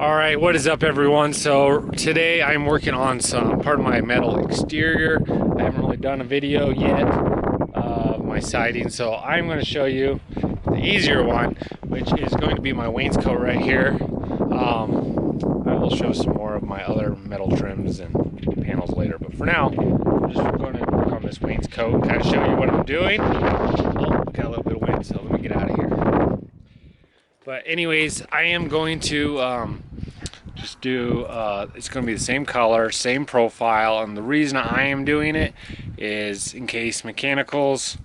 All right, what is up, everyone? So today I'm working on some part of my metal exterior. I haven't really done a video yet of my siding, so I'm going to show you the easier one, which is going to be my wainscot right here. I will show some more of my other metal trims and panels later, but for now, I'm just going to work on this wainscot and kind of show you what I'm doing. Oh, got a little bit of wind, so let me get out of here. But anyways, I am going to just do it's going to be the same color, same profile, and the reason I am doing it is in case mechanicals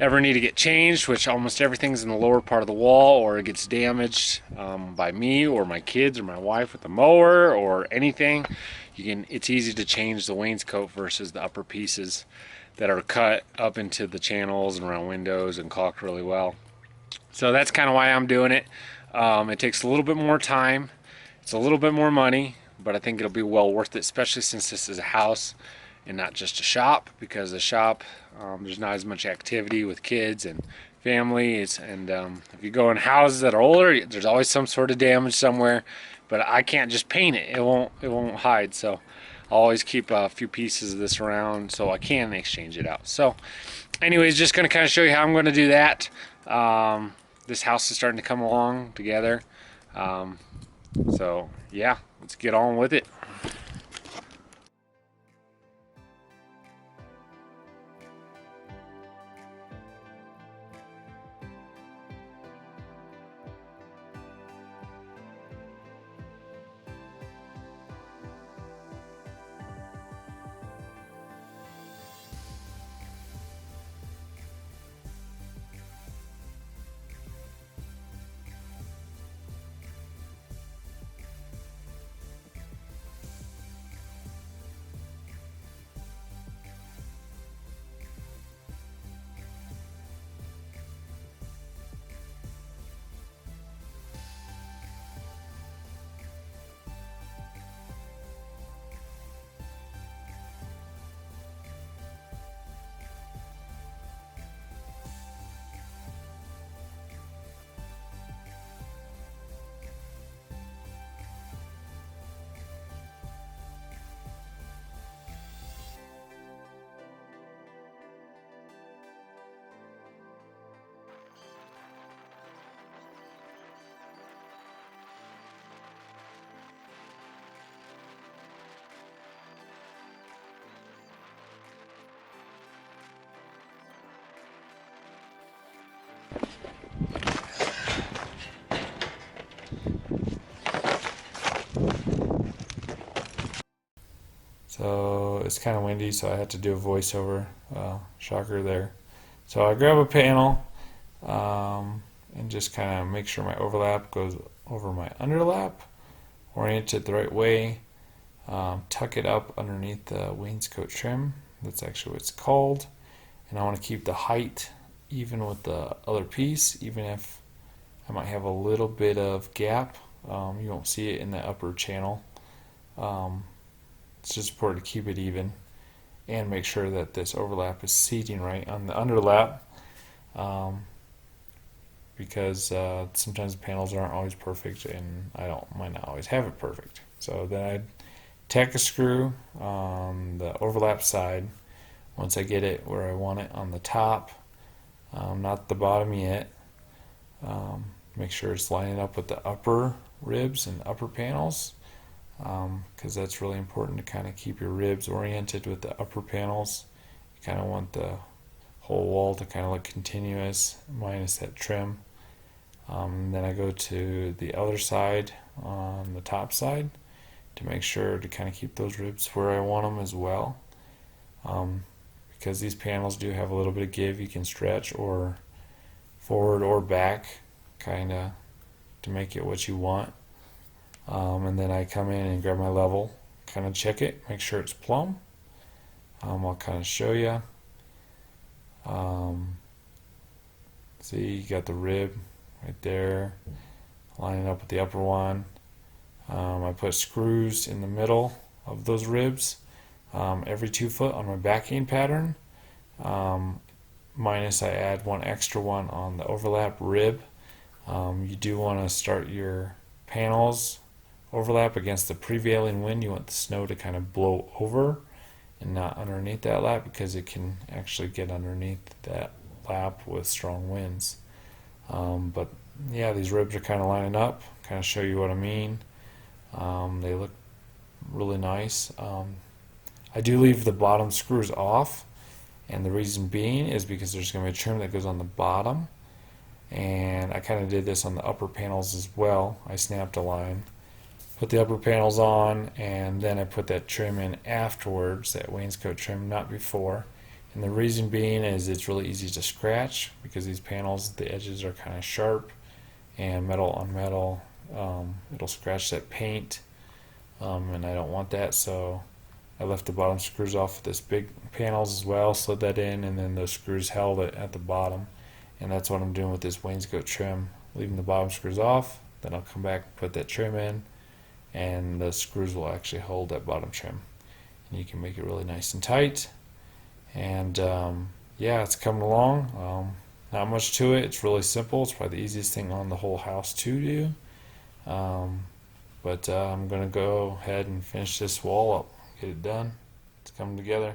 ever need to get changed, which almost everything's in the lower part of the wall, or it gets damaged by me or my kids or my wife with the mower or anything. It's easy to change the wainscot versus the upper pieces that are cut up into the channels and around windows and caulked really well. So that's kind of why I'm doing it. It takes a little bit more time. It's a little bit more money, but I think it'll be well worth it, especially since this is a house and not just a shop, because a shop, there's not as much activity with kids and families. And if you go in houses that are older, there's always some sort of damage somewhere, but I can't just paint it. It won't hide. So I'll always keep a few pieces of this around so I can exchange it out. So anyways, just going to kind of show you how I'm going to do that. This house is starting to come along together. So yeah, let's get on with it. So it's kind of windy, so I had to do a voiceover. Shocker there. So I grab a panel and just kind of make sure my overlap goes over my underlap, orient it the right way, tuck it up underneath the wainscot trim. That's actually what it's called. And I want to keep the height even with the other piece, even if I might have a little bit of gap. You won't see it in the upper channel. It's just important to keep it even and make sure that this overlap is seating right on the underlap, because sometimes the panels aren't always perfect, and might not always have it perfect. So then I tack a screw on the overlap side once I get it where I want it on the top, not the bottom yet. Make sure it's lining up with the upper ribs and upper panels, because that's really important to kind of keep your ribs oriented with the upper panels. You kind of want the whole wall to kind of look continuous minus that trim. Then I go to the other side on the top side to make sure to kind of keep those ribs where I want them as well. Because these panels do have a little bit of give, you can stretch or forward or back kind of to make it what you want. And then I come in and grab my level, kind of check it, make sure it's plumb. I'll kind of show you. See, you got the rib right there, lining up with the upper one. I put screws in the middle of those ribs every 2 foot on my backing pattern. Minus I add one extra one on the overlap rib. You do want to start your panels overlap against the prevailing wind. You want the snow to kind of blow over and not underneath that lap, because it can actually get underneath that lap with strong winds. But yeah, these ribs are kind of lining up, kind of show you what I mean. They look really nice. I do leave the bottom screws off, and the reason being is because there's going to be a trim that goes on the bottom, and I kind of did this on the upper panels as well. I snapped a line, put the upper panels on, and then I put that trim in afterwards, that wainscot trim, not before. And the reason being is it's really easy to scratch, because these panels, the edges are kind of sharp, and metal on metal, it'll scratch that paint, and I don't want that, so I left the bottom screws off with this big panels as well, slid that in, and then those screws held it at the bottom. And that's what I'm doing with this wainscot trim, leaving the bottom screws off, then I'll come back and put that trim in, and the screws will actually hold that bottom trim. And you can make it really nice and tight. And yeah, it's coming along. Not much to it. It's really simple. It's probably the easiest thing on the whole house to do. But I'm going to go ahead and finish this wall up, get it done. It's coming together.